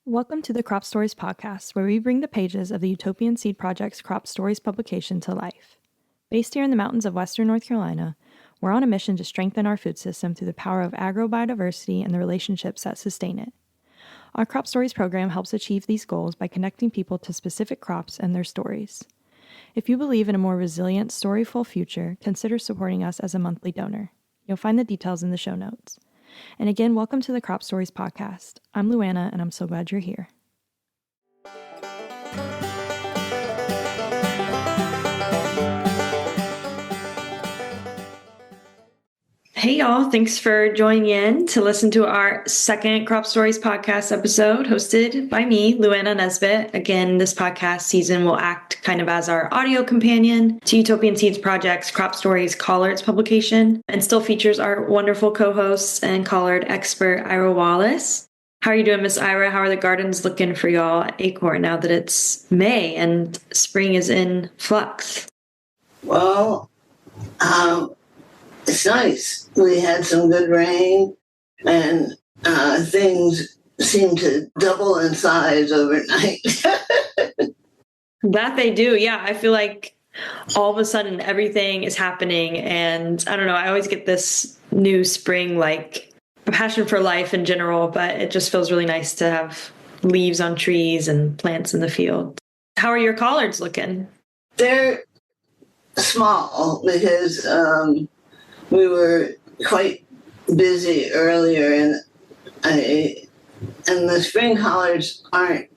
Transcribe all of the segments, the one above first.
Welcome to the Crop Stories podcast, where we bring the pages of the Utopian Seed Project's Crop Stories publication to life. Based here in the mountains of western North Carolina, we're on a mission to strengthen our food system through the power of agrobiodiversity and the relationships that sustain it. Our Crop Stories program helps achieve these goals by connecting people to specific crops and their stories. If you believe in a more resilient, storyful future, consider supporting us as a monthly donor. You'll find the details in the show notes. And again, welcome to the Crop Stories podcast. I'm LuAnna, and I'm so glad you're here. Hey y'all, thanks for joining in to listen to our second Crop Stories podcast episode hosted by me, LuAnna Nesbitt. Again, this podcast season will act kind of as our audio companion to Utopian Seeds Project's Crop Stories Collards publication, and still features our wonderful co-hosts and collard expert, Ira Wallace. How are you doing, Miss Ira? How are the gardens looking for y'all at Acorn now that it's May and spring is in flux? Well, it's nice. We had some good rain, and things seem to double in size overnight. That they do. Yeah, I feel like all of a sudden everything is happening. And I don't know, I always get this new spring, like a passion for life in general, but it just feels really nice to have leaves on trees and plants in the field. How are your collards looking? They're small because we were quite busy earlier, and the spring collards aren't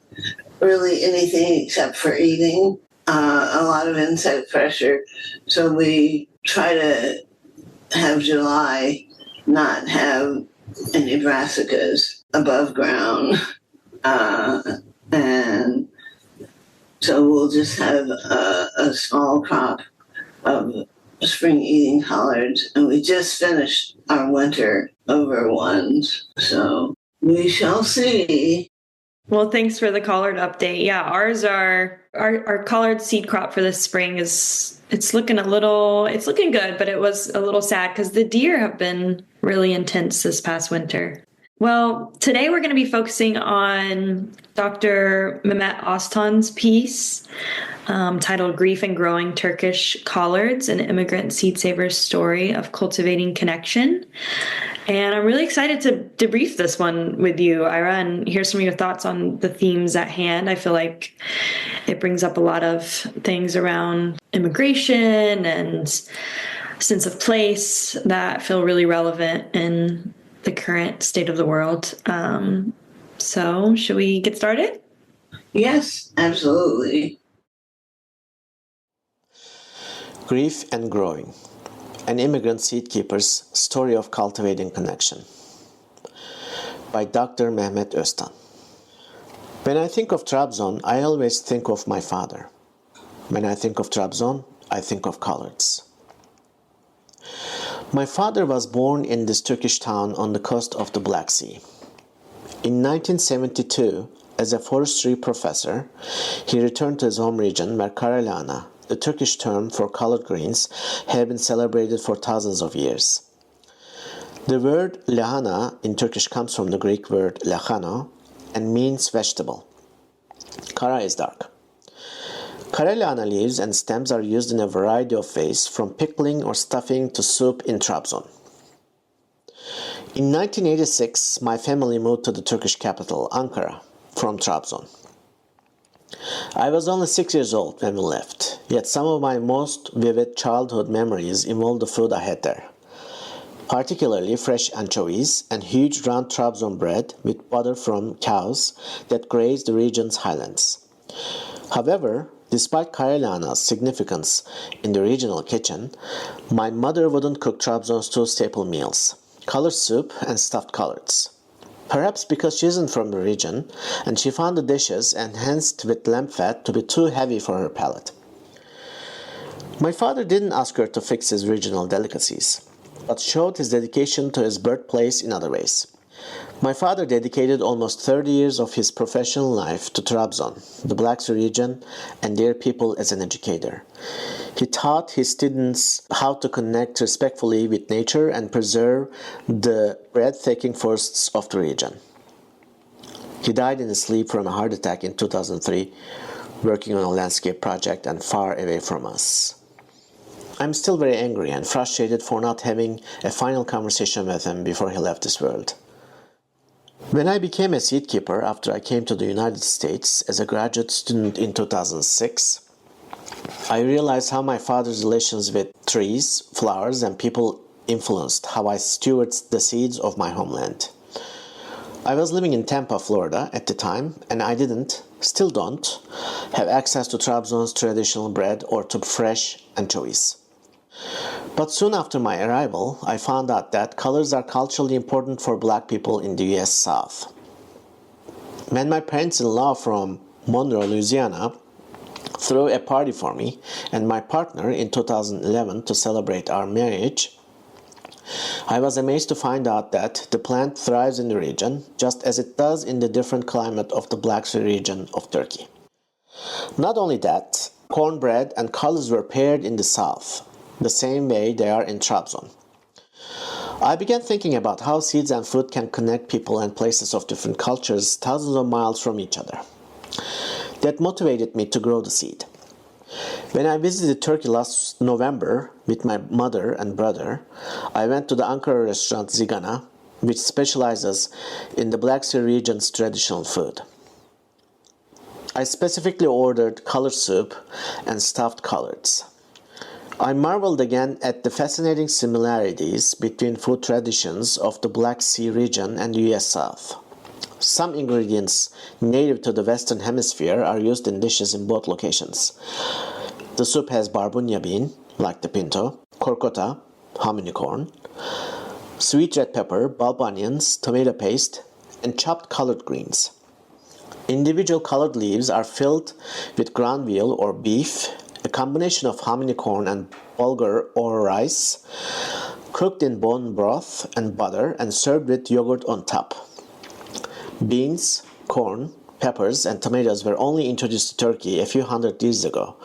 really anything except for eating. A lot of insect pressure, so we try to have July not have any brassicas above ground, and so we'll just have a small crop of spring eating collards, and we just finished our winter over ones, so we shall see. Well, thanks for the collard update. Yeah, ours are our collard seed crop for this spring it's looking good, but it was a little sad because the deer have been really intense this past winter. Well, today we're going to be focusing on Dr. Mehmet Oztan's piece titled Grief and Growing Turkish Collards, an Immigrant Seed Saver's Story of Cultivating Connection. And I'm really excited to debrief this one with you, Ira, and hear some of your thoughts on the themes at hand. I feel like it brings up a lot of things around immigration and sense of place that feel really relevant in the current state of the world. So should we get started? Yes, absolutely. Grief and Growing, an Immigrant Seed Keeper's Story of Cultivating Connection by Dr. Mehmet Oztan. When I think of Trabzon, I always think of my father. When I think of Trabzon, I think of collards. My father was born in this Turkish town on the coast of the Black Sea. In 1972, as a forestry professor, he returned to his home region where Karalahana, the Turkish term for collard greens, have been celebrated for thousands of years. The word lahana in Turkish comes from the Greek word lachano and means vegetable. Kara is dark. Karalahana leaves and stems are used in a variety of ways, from pickling or stuffing to soup in Trabzon. In 1986, my family moved to the Turkish capital, Ankara, from Trabzon. I was only 6 years old when we left, yet some of my most vivid childhood memories involve the food I had there, particularly fresh anchovies and huge round Trabzon bread with butter from cows that graze the region's highlands. However, despite Karalahana's significance in the regional kitchen, my mother wouldn't cook Trabzon's two staple meals, collard soup and stuffed collards. Perhaps because she isn't from the region, and she found the dishes enhanced with lamb fat to be too heavy for her palate. My father didn't ask her to fix his regional delicacies, but showed his dedication to his birthplace in other ways. My father dedicated almost 30 years of his professional life to Trabzon, the Black Sea region, and their people as an educator. He taught his students how to connect respectfully with nature and preserve the breathtaking forests of the region. He died in his sleep from a heart attack in 2003, working on a landscape project and far away from us. I'm still very angry and frustrated for not having a final conversation with him before he left this world. When I became a seed keeper after I came to the United States as a graduate student in 2006, I realized how my father's relations with trees, flowers, and people influenced how I steward the seeds of my homeland. I was living in Tampa, Florida at the time, and I still don't, have access to Trabzon's traditional bread or to fresh anchovies. But soon after my arrival, I found out that colors are culturally important for black people in the US South. When my parents-in-law from Monroe, Louisiana, threw a party for me and my partner in 2011 to celebrate our marriage, I was amazed to find out that the plant thrives in the region just as it does in the different climate of the Black Sea region of Turkey. Not only that, cornbread and colors were paired in the South, the same way they are in Trabzon. I began thinking about how seeds and food can connect people and places of different cultures thousands of miles from each other. That motivated me to grow the seed. When I visited Turkey last November with my mother and brother, I went to the Ankara restaurant Zigana, which specializes in the Black Sea region's traditional food. I specifically ordered collard soup and stuffed collards. I marveled again at the fascinating similarities between food traditions of the Black Sea region and the US South. Some ingredients native to the Western Hemisphere are used in dishes in both locations. The soup has barbunya bean, like the pinto, korkota, hominy corn, sweet red pepper, bulb onions, tomato paste, and chopped collard greens. Individual collard leaves are filled with ground veal or beef, a combination of hominy corn and bulgur or rice, cooked in bone broth and butter and served with yogurt on top. Beans, corn, peppers, and tomatoes were only introduced to Turkey a few hundred years ago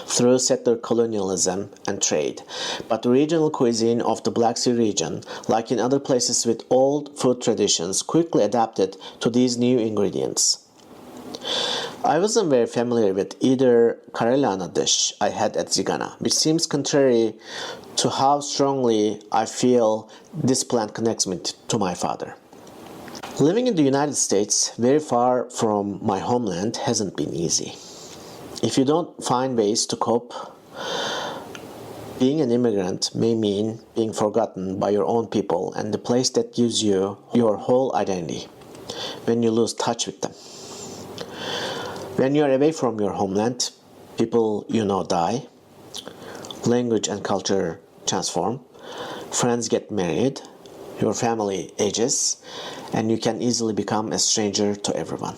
through settler colonialism and trade, but the regional cuisine of the Black Sea region, like in other places with old food traditions, quickly adapted to these new ingredients. I wasn't very familiar with either Karalahana dish I had at Zigana, which seems contrary to how strongly I feel this plant connects me to my father. Living in the United States, very far from my homeland, hasn't been easy. If you don't find ways to cope, being an immigrant may mean being forgotten by your own people and the place that gives you your whole identity when you lose touch with them. When you are away from your homeland, people you know die, language and culture transform, friends get married, your family ages, and you can easily become a stranger to everyone.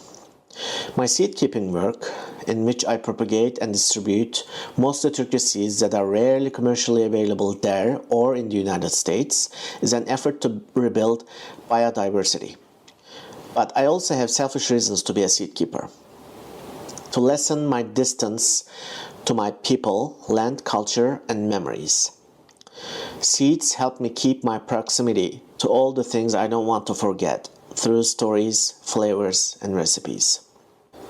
My seed keeping work, in which I propagate and distribute most of the Turkish seeds that are rarely commercially available there or in the United States, is an effort to rebuild biodiversity. But I also have selfish reasons to be a seed keeper. To lessen my distance to my people, land, culture, and memories. Seeds help me keep my proximity to all the things I don't want to forget through stories, flavors, and recipes.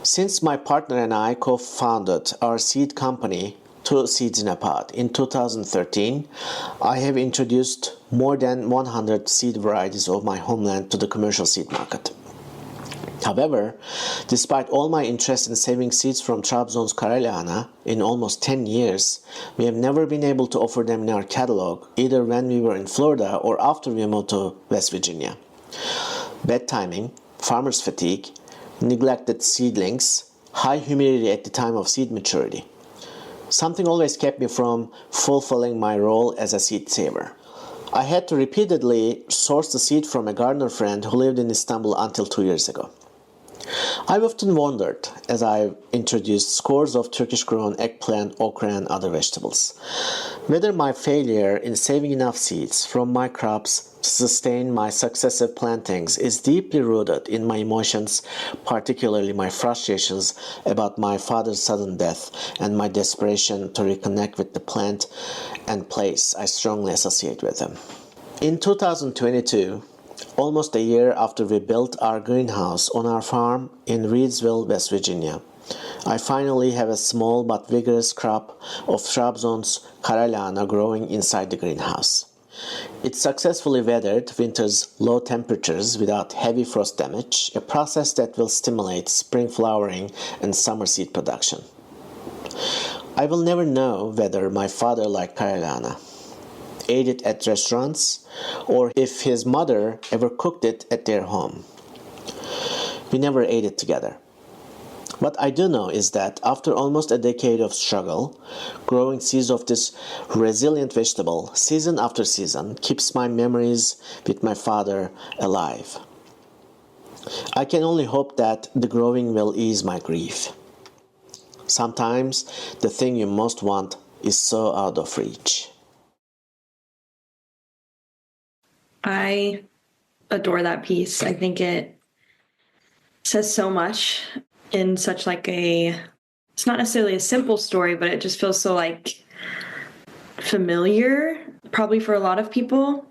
Since my partner and I co-founded our seed company, Two Seeds in a Pod, in 2013, I have introduced more than 100 seed varieties of my homeland to the commercial seed market. However, despite all my interest in saving seeds from Trabzon's Karalahana in almost 10 years, we have never been able to offer them in our catalog, either when we were in Florida or after we moved to West Virginia. Bad timing, farmer's fatigue, neglected seedlings, high humidity at the time of seed maturity. Something always kept me from fulfilling my role as a seed saver. I had to repeatedly source the seed from a gardener friend who lived in Istanbul until 2 years ago. I've often wondered, as I've introduced scores of Turkish-grown eggplant, okra, and other vegetables, whether my failure in saving enough seeds from my crops to sustain my successive plantings is deeply rooted in my emotions, particularly my frustrations about my father's sudden death and my desperation to reconnect with the plant and place I strongly associate with him. In 2022, almost a year after we built our greenhouse on our farm in Reidsville, West Virginia. I finally have a small but vigorous crop of Trabzon's Karalahana growing inside the greenhouse. It successfully weathered winter's low temperatures without heavy frost damage, a process that will stimulate spring flowering and summer seed production. I will never know whether my father liked Karalahana, ate it at restaurants, or if his mother ever cooked it at their home. We never ate it together. What I do know is that after almost a decade of struggle, growing seeds of this resilient vegetable season after season keeps my memories with my father alive. I can only hope that the growing will ease my grief. Sometimes the thing you most want is so out of reach. I adore that piece. I think it says so much in such like it's not necessarily a simple story, but it just feels so like familiar, probably for a lot of people,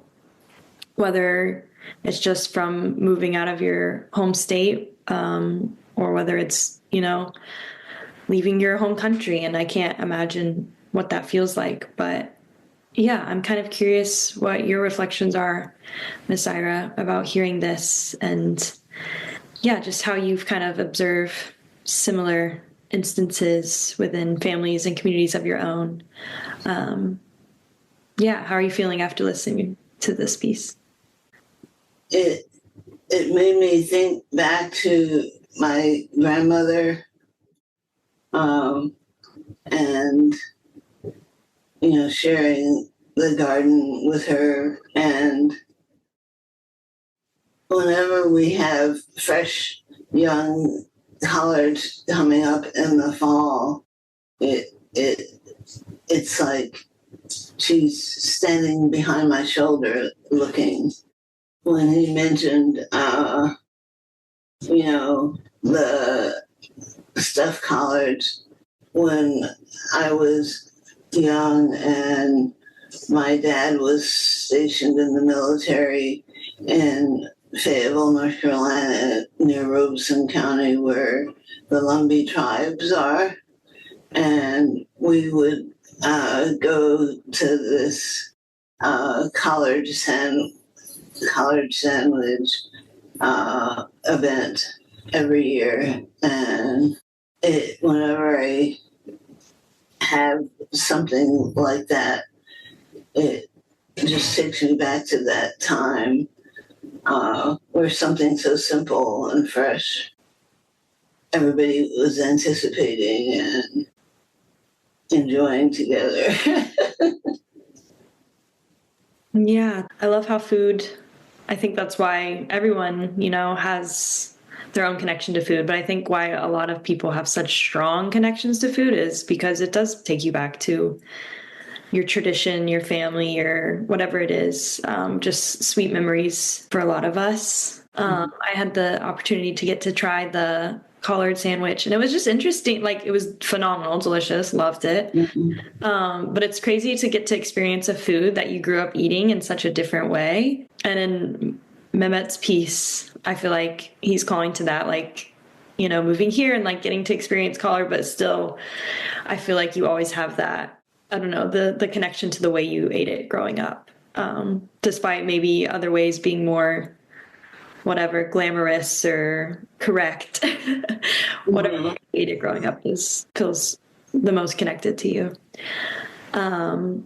whether it's just from moving out of your home state, or whether it's, leaving your home country. And I can't imagine what that feels like, but yeah, I'm kind of curious what your reflections are, Miss Ira, about hearing this, and yeah, just how you've kind of observed similar instances within families and communities of your own. Yeah, how are you feeling after listening to this piece? It made me think back to my grandmother, and sharing the garden with her. And whenever we have fresh young collards coming up in the fall, it's like she's standing behind my shoulder looking. When he mentioned, the stuffed collards, when I was young and my dad was stationed in the military in Fayetteville, North Carolina, near Robeson County, where the Lumbee tribes are. And we would go to this collard sandwich event every year. And whenever I have something like that, it just takes me back to that time where something so simple and fresh, everybody was anticipating and enjoying together. Yeah, I love how food, I think that's why everyone, has their own connection to food. But I think why a lot of people have such strong connections to food is because it does take you back to your tradition, your family, your whatever it is, just sweet memories for a lot of us. I had the opportunity to get to try the collard sandwich, and it was just interesting. Like, it was phenomenal, delicious, loved it. But it's crazy to get to experience a food that you grew up eating in such a different way. And in Mehmet's piece, I feel like he's calling to that, like, moving here and like getting to experience collard, but still, I feel like you always have that, I don't know, the connection to the way you ate it growing up, despite maybe other ways being more, whatever, glamorous or correct. Whatever you ate it growing up feels the most connected to you. Well,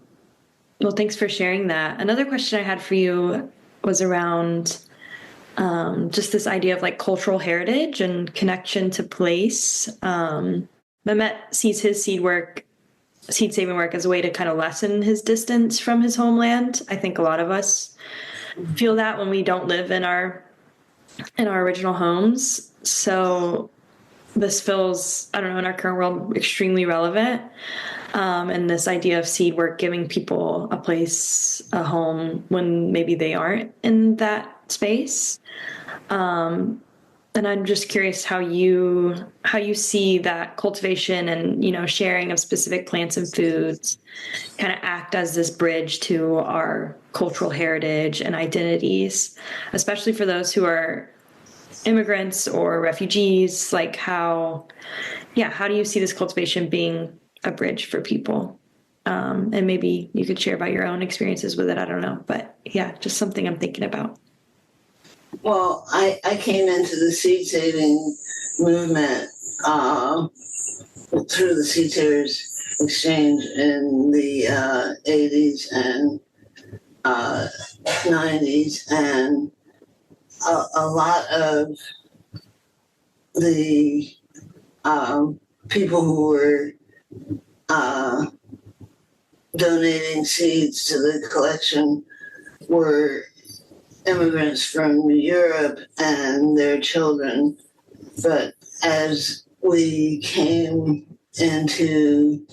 thanks for sharing that. Another question I had for you was around just this idea of like cultural heritage and connection to place. Mehmet sees his seed saving work as a way to kind of lessen his distance from his homeland. I think a lot of us feel that when we don't live in our original homes. So this feels, I don't know, in our current world, extremely relevant. And this idea of seed work giving people a place, a home, when maybe they aren't in that space. And I'm just curious how you see that cultivation and, sharing of specific plants and foods kind of act as this bridge to our cultural heritage and identities, especially for those who are immigrants or refugees? Like how do you see this cultivation being a bridge for people? And maybe you could share about your own experiences with it. I don't know, but yeah, just something I'm thinking about. Well, I came into the seed saving movement through the Seed Savers Exchange in the 80s and 90s, and a lot of the people who were donating seeds to the collection were immigrants from Europe and their children. But as we came into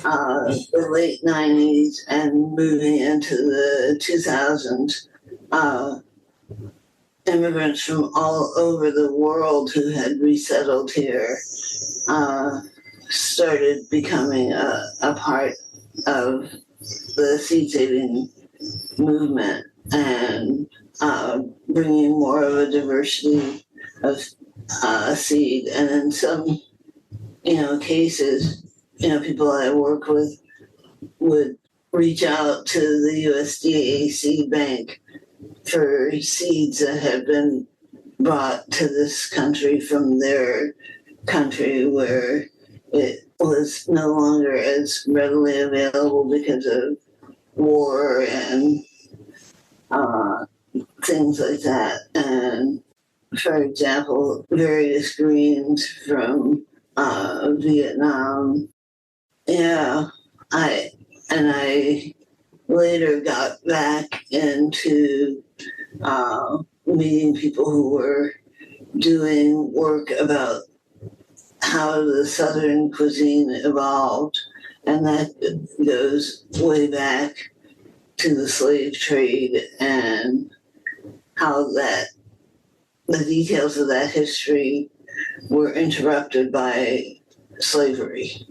the late 90s and moving into the 2000s, immigrants from all over the world who had resettled here started becoming a part of the seed saving movement and bringing more of a diversity of seed. And in some, cases, people I work with would reach out to the USDA seed bank for seeds that had been brought to this country from their country where it was no longer as readily available because of war and things like that. And for example, various greens from Vietnam. Yeah, I later got back into meeting people who were doing work about how the Southern cuisine evolved, and that goes way back to the slave trade and how the details of that history were interrupted by slavery.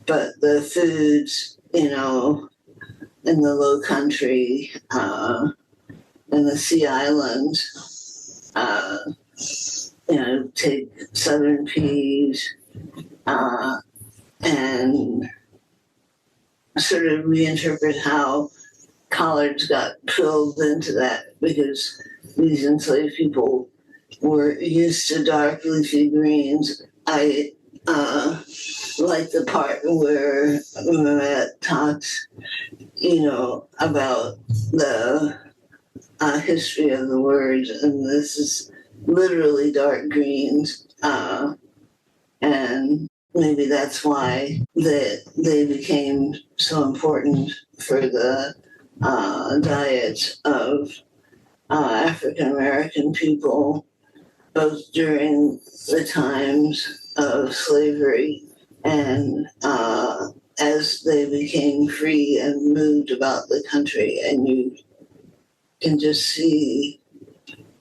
But the foods, in the Low Country, in the Sea Islands, take Southern peas, and sort of reinterpret how collards got pulled into that, because these enslaved people were used to dark leafy greens. I like the part where Mehmet talks, about the history of the words, and this is literally dark greens, and maybe that's why they became so important for the diets of African American people, both during the times of slavery and as they became free and moved about the country. And you can just see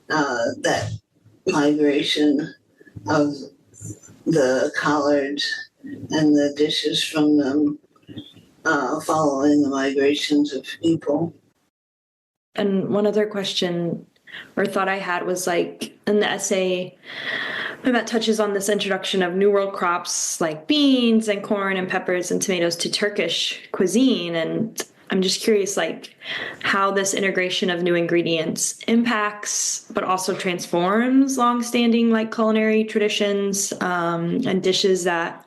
that migration of the collards and the dishes from them following the migrations of people. And one other question or thought I had was, like, in the essay, that touches on this introduction of New World crops like beans and corn and peppers and tomatoes to Turkish cuisine. And I'm just curious, like, how this integration of new ingredients impacts, but also transforms longstanding, like, culinary traditions and dishes that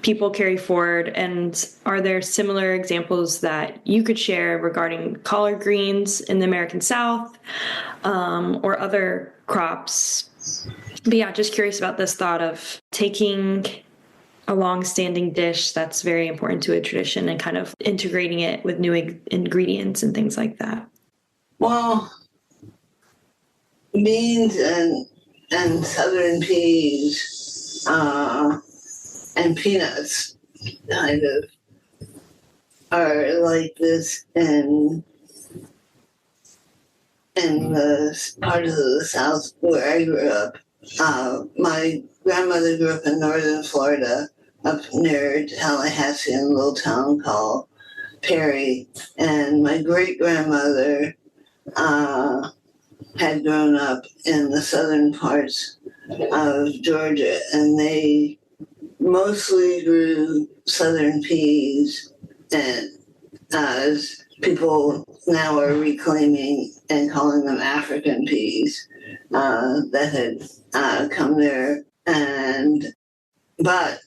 people carry forward. And are there similar examples that you could share regarding collard greens in the American South or other crops? But yeah, just curious about this thought of taking a long-standing dish that's very important to a tradition and kind of integrating it with new ingredients and things like that. Well, beans and southern peas and peanuts kind of are like this in the part of the South where I grew up. My grandmother grew up in northern Florida, up near Tallahassee, in a little town called Perry, and my great-grandmother had grown up in the southern parts of Georgia, and they mostly grew southern peas, and as people now are reclaiming and calling them African peas that had come there. But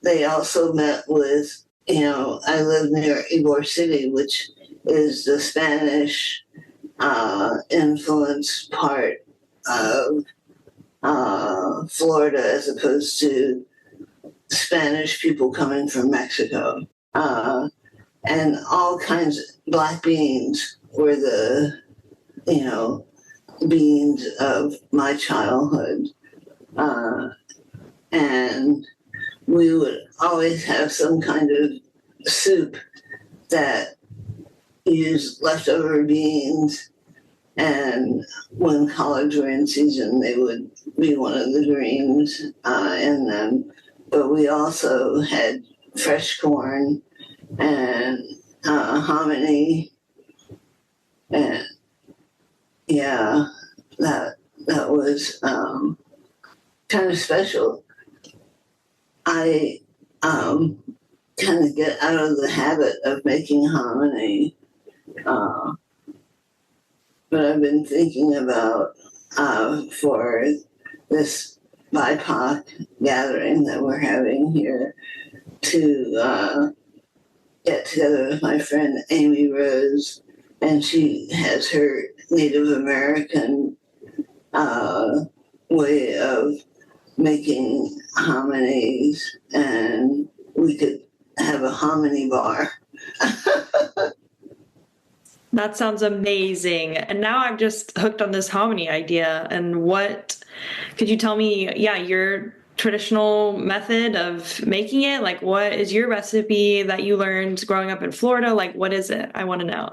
they also met with, I live near Ybor City, which is the Spanish influenced part of Florida, as opposed to Spanish people coming from Mexico. And all kinds of black beans were the, beans of my childhood. And we would always have some kind of soup that used leftover beans. And when collards were in season, they would be one of the greens in them. But we also had fresh corn and hominy, and yeah, that was kind of special. I kind of get out of the habit of making hominy, but I've been thinking about for this BIPOC gathering that we're having here to get together with my friend Amy Rose, and she has her Native American way of making hominies, and we could have a hominy bar. That sounds amazing. And now I'm just hooked on this hominy idea. And could you tell me, your traditional method of making it? Like, what is your recipe that you learned growing up in Florida? Like, what is it? I want to know.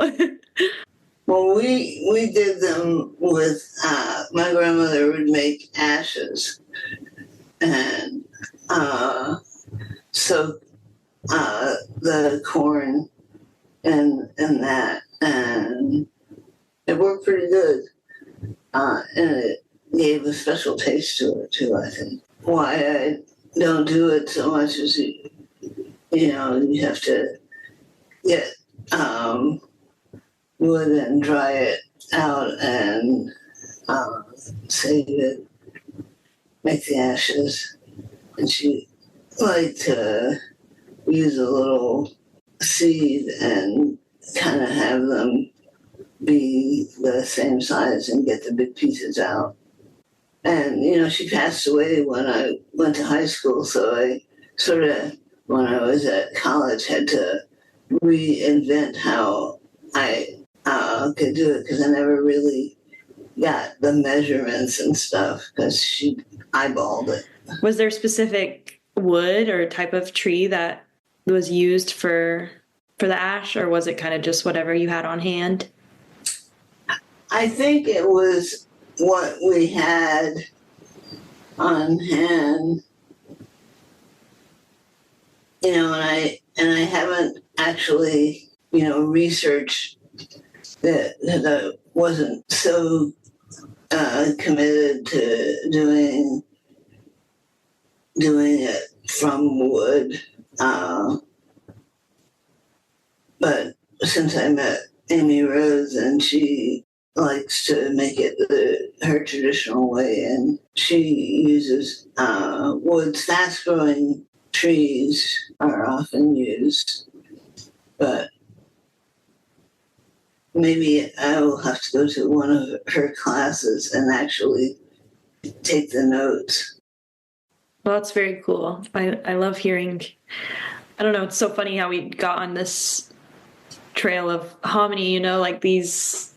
Well, we did them with, my grandmother would make ashes and soak the corn in that, and it worked pretty good. And it gave a special taste to it too, I think. Why I don't do it so much is, you have to get wood and dry it out and save it, make the ashes. And she liked to use a little seed and kind of have them be the same size and get the big pieces out. And, she passed away when I went to high school, so I sort of, when I was at college, had to reinvent how I could do it, because I never really got the measurements and stuff, because she eyeballed it. Was there specific wood or type of tree that was used for the ash, or was it kind of just whatever you had on hand? I think it was what we had on hand, and I haven't actually, researched that I wasn't so committed to doing it from wood. But since I met Amy Rose, and she likes to make it her traditional way, and she uses woods. Fast-growing trees are often used, but maybe I will have to go to one of her classes and actually take the notes. Well, that's very cool. I love hearing, I don't know, it's so funny how we got on this trail of hominy, like these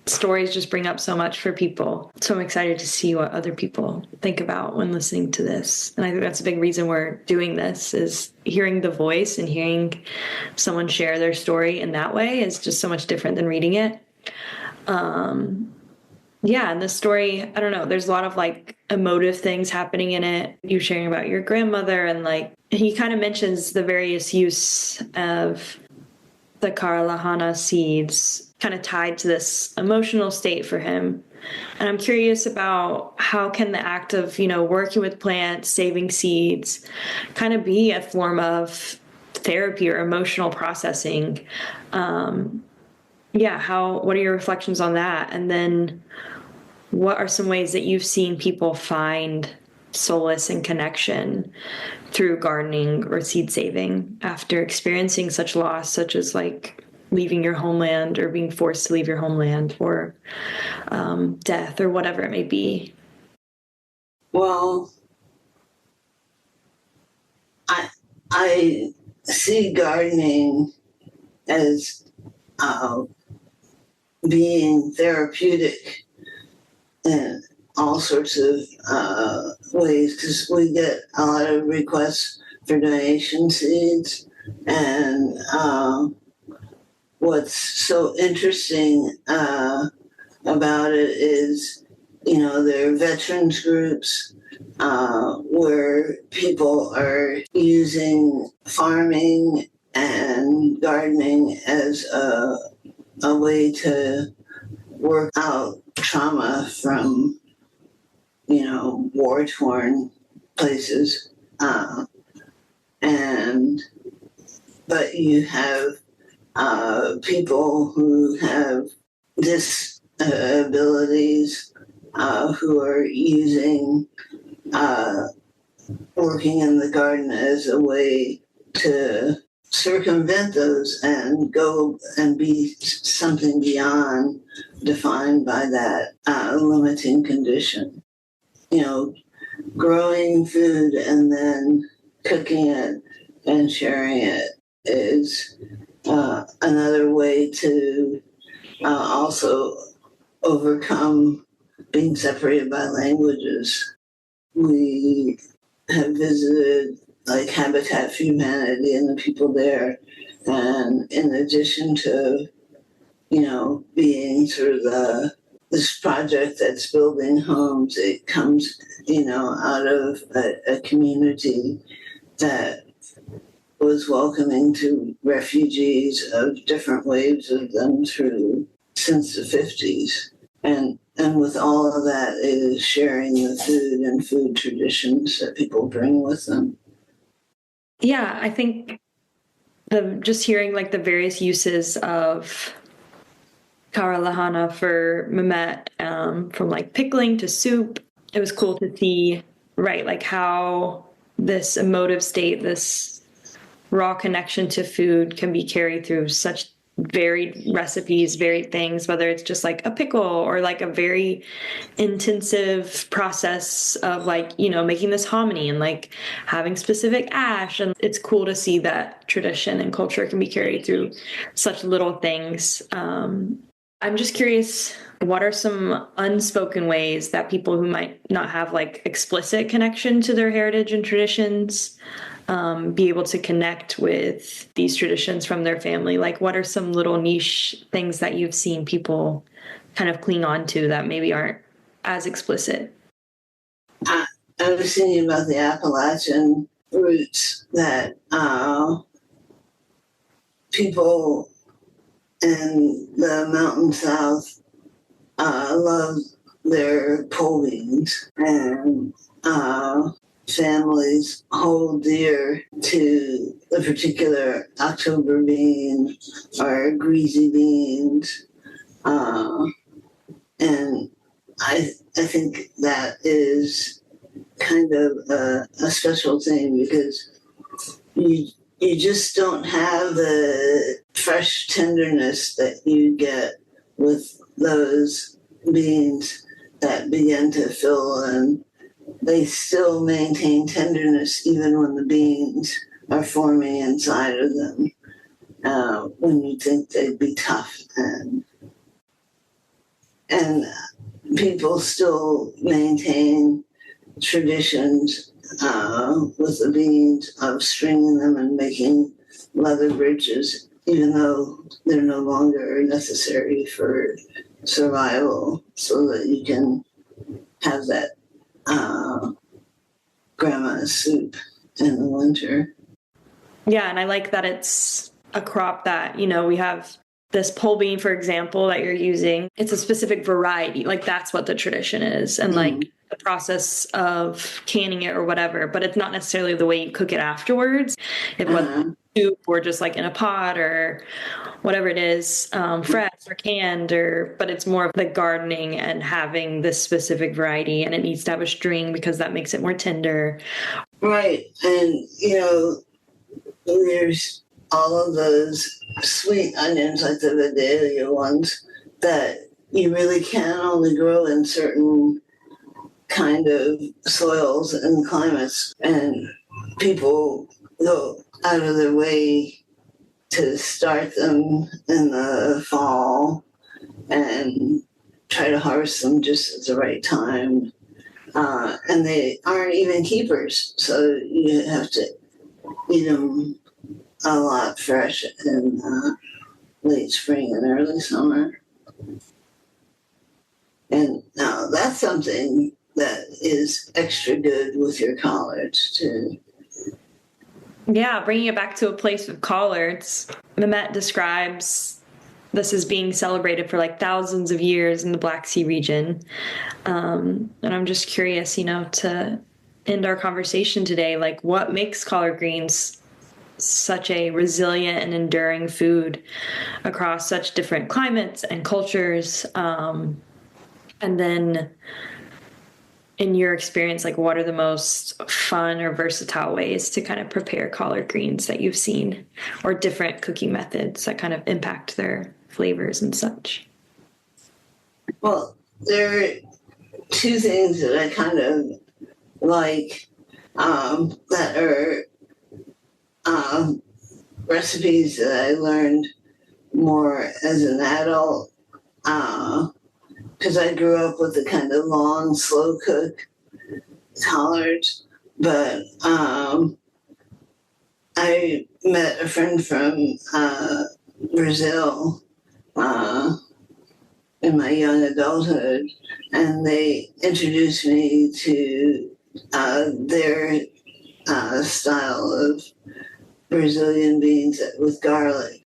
stories just bring up so much for people. So I'm excited to see what other people think about when listening to this. And I think that's a big reason we're doing this, is hearing the voice and hearing someone share their story in that way is just so much different than reading it. And this story, I don't know, there's a lot of like emotive things happening in it. You're sharing about your grandmother, and like he kind of mentions the various use of the Karalahana seeds kind of tied to this emotional state for him. And I'm curious about how can the act of, working with plants, saving seeds, kind of be a form of therapy or emotional processing. What are your reflections on that? And then what are some ways that you've seen people find solace and connection through gardening or seed saving after experiencing such loss, such as like leaving your homeland or being forced to leave your homeland, or death, or whatever it may be? Well, I see gardening as being therapeutic in all sorts of ways, because we get a lot of requests for donation seeds. And what's so interesting about it is, there are veterans groups where people are using farming and gardening as a way to work out trauma from, war-torn places. But you have people who have disabilities who are using working in the garden as a way to circumvent those and go and be something beyond defined by that limiting condition. Growing food and then cooking it and sharing it is another way to also overcome being separated by languages. We have visited like Habitat for Humanity and the people there, and in addition to being sort of this project that's building homes, it comes out of a community that was welcoming to refugees of different waves of them since the 50s. And with all of that is sharing the food and food traditions that people bring with them. Yeah, I think just hearing like the various uses of Karalahana for Mehmet, from like pickling to soup, it was cool to see, right, like how this emotive state, this raw connection to food can be carried through such varied recipes, varied things, whether it's just like a pickle or like a very intensive process of like, making this hominy and like having specific ash. And it's cool to see that tradition and culture can be carried through such little things. I'm just curious, what are some unspoken ways that people who might not have like explicit connection to their heritage and traditions be able to connect with these traditions from their family? Like, what are some little niche things that you've seen people kind of cling on to that maybe aren't as explicit? I was thinking about the Appalachian roots that people in the mountain south love their pole beans, and families hold dear to the particular October bean or greasy beans. And I think that is kind of a special thing, because you just don't have the fresh tenderness that you get with those beans that begin to fill, and they still maintain tenderness even when the beans are forming inside of them, when you think they'd be tough. And people still maintain traditions with the beans of stringing them and making leather bridges, even though they're no longer necessary for survival, so that you can have that grandma's soup in the winter. Yeah, and I like that it's a crop that, we have this pole bean, for example, that you're using. It's a specific variety. Like that's what the tradition is. And like the process of canning it or whatever, but it's not necessarily the way you cook it afterwards. It was soup or just like in a pot or whatever it is, fresh or canned, but it's more of the gardening and having this specific variety, and it needs to have a string because that makes it more tender. Right. And, there's all of those sweet onions, like the Vidalia ones, that you really can only grow in certain kind of soils and climates. And people go out of their way to start them in the fall and try to harvest them just at the right time. And they aren't even keepers, so you have to eat them a lot fresh in late spring and early summer. And now that's something that is extra good with your collards too. Yeah, bringing it back to a place of collards, Mehmet describes this as being celebrated for like thousands of years in the Black Sea region. And I'm just curious, to end our conversation today, like what makes collard greens such a resilient and enduring food across such different climates and cultures? And then in your experience, like what are the most fun or versatile ways to kind of prepare collard greens that you've seen, or different cooking methods that kind of impact their flavors and such? Well, there are two things that I kind of like that are recipes that I learned more as an adult, because I grew up with the kind of long, slow cook collards. But I met a friend from Brazil in my young adulthood, and they introduced me to their style of Brazilian beans with garlic.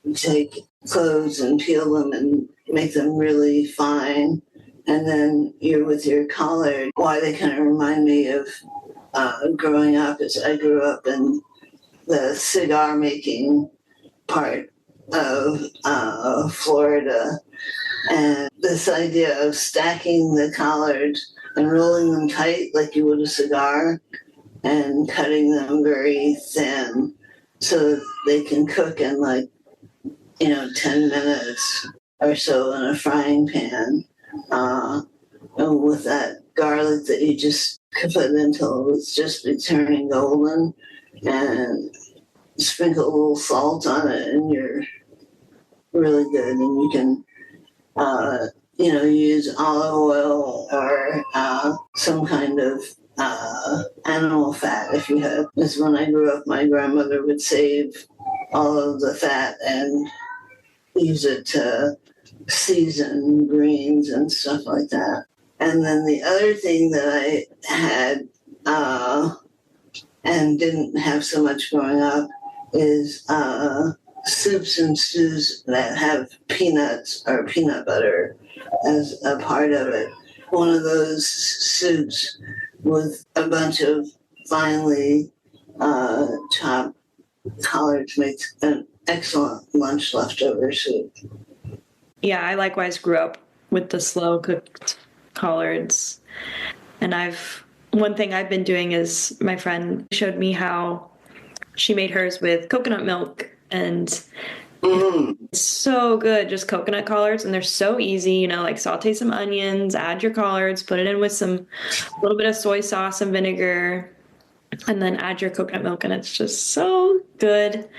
You take cloves and peel them and make them really fine, and then you're with your collard. Why they kind of remind me of growing up is I grew up in the cigar making part of Florida, and this idea of stacking the collards and rolling them tight like you would a cigar and cutting them very thin so that they can cook in 10 minutes or so in a frying pan, and with that garlic that you just put until it's just turning golden, and sprinkle a little salt on it, and you're really good. And you can use olive oil or some kind of animal fat if you have. Because when I grew up, my grandmother would save all of the fat and use it to season greens and stuff like that. And then the other thing that I had and didn't have so much growing up is soups and stews that have peanuts or peanut butter as a part of it. One of those soups with a bunch of finely chopped collards makes an excellent lunch leftover soup. Yeah, I likewise grew up with the slow cooked collards. And one thing I've been doing is my friend showed me how she made hers with coconut milk, and it's so good, just coconut collards, and they're so easy, like saute some onions, add your collards, put it in with a little bit of soy sauce and vinegar, and then add your coconut milk, and it's just so good.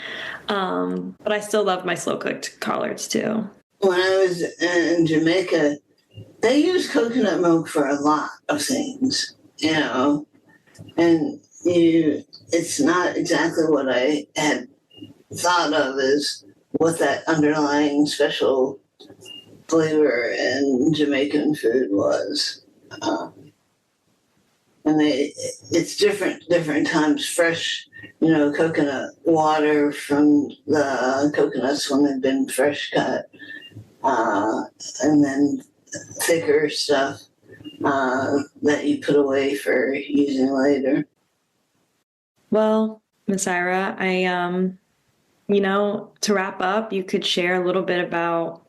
But I still love my slow cooked collards too. When I was in Jamaica, they use coconut milk for a lot of things, and it's not exactly what I had thought of as what that underlying special flavor in Jamaican food was. and it's different times. Fresh, coconut water from the coconuts when they've been fresh cut, and then thicker stuff that you put away for using later. Well, Miss Ira, to wrap up, you could share a little bit about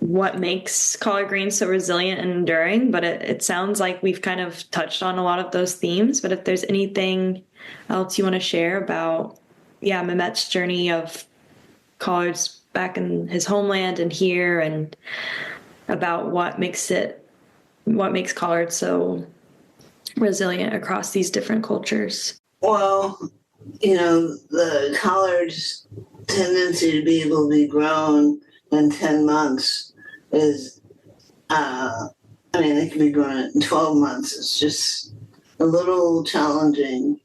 what makes collard greens so resilient and enduring, but it sounds like we've kind of touched on a lot of those themes. But if there's anything else you want to share about, Mehmet's journey of collards back in his homeland and here, and about what makes collards so resilient across these different cultures. Well, the collard's tendency to be able to be grown in 10 months is, it can be grown in 12 months. It's just a little challenging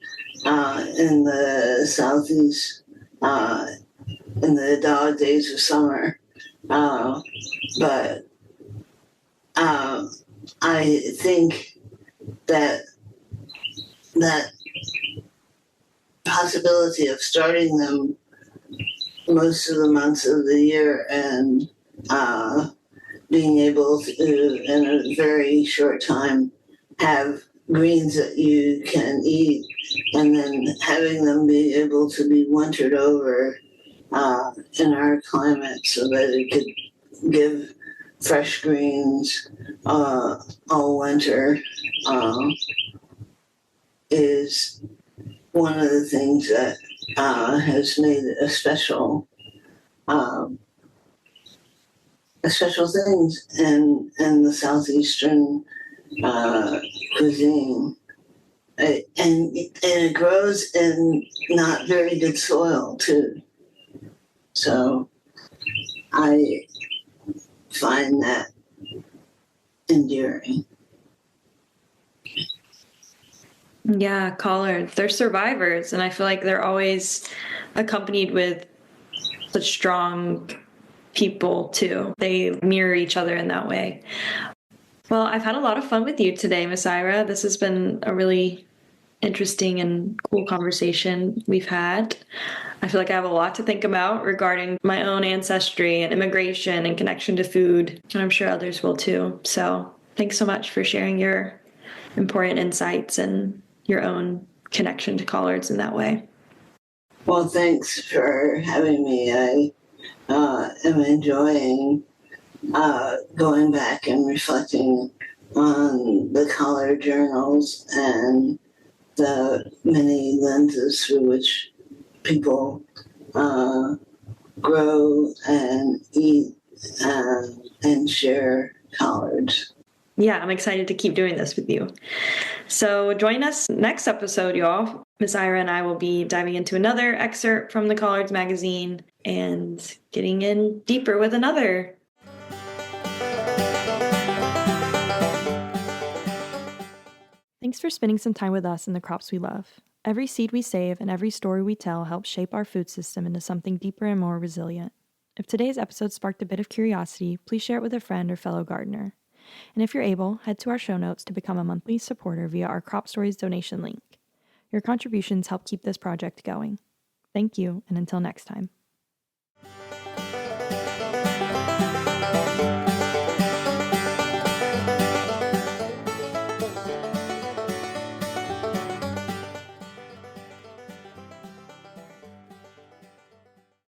in the southeast in the dog days of summer. But I think that possibility of starting them most of the months of the year and being able to, in a very short time, have greens that you can eat, and then having them be able to be wintered over in our climate so that it could give fresh greens all winter is one of the things that has made it a special things in the southeastern cuisine. And it grows in not very good soil too. So I find that endearing. Yeah, collards, they're survivors, and I feel like they're always accompanied with such strong people too. They mirror each other in that way. Well, I've had a lot of fun with you today, Miss Ira. This has been a really interesting and cool conversation we've had. I feel like I have a lot to think about regarding my own ancestry and immigration and connection to food, and I'm sure others will too. So thanks so much for sharing your important insights and your own connection to collards in that way. Well, thanks for having me. I am enjoying going back and reflecting on the collard journals and the many lenses through which people grow and eat and share collards. Yeah, I'm excited to keep doing this with you. So join us next episode, y'all. Miss Ira and I will be diving into another excerpt from the Collards magazine and getting in deeper with another. Thanks for spending some time with us in the crops we love. Every seed we save and every story we tell helps shape our food system into something deeper and more resilient. If today's episode sparked a bit of curiosity, please share it with a friend or fellow gardener. And if you're able, head to our show notes to become a monthly supporter via our Crop Stories donation link. Your contributions help keep this project going. Thank you, and until next time.